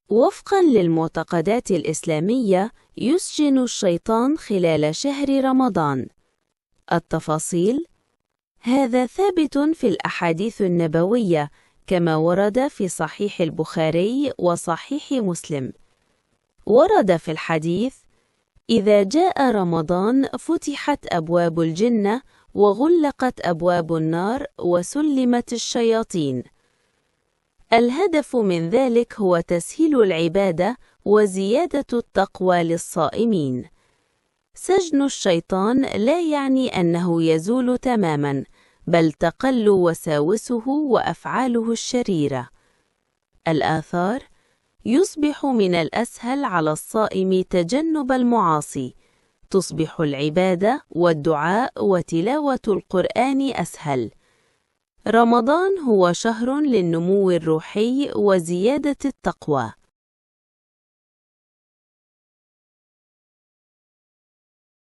وفقاً للمعتقدات الإسلامية، يسجن الشيطان خلال شهر رمضان. التفاصيل: هذا ثابت في الأحاديث النبوية كما ورد في صحيح البخاري وصحيح مسلم. ورد في الحديث: إذا جاء رمضان فتحت أبواب الجنة وغلقت أبواب النار وسلمت الشياطين. الهدف من ذلك هو تسهيل العبادة وزيادة التقوى للصائمين. سجن الشيطان لا يعني أنه يزول تماماً، بل تقل وساوسه وأفعاله الشريرة. الآثار: يصبح من الأسهل على الصائم تجنب المعاصي، تصبح العبادة والدعاء وتلاوة القرآن أسهل. رمضان هو شهر للنمو الروحي وزيادة التقوى.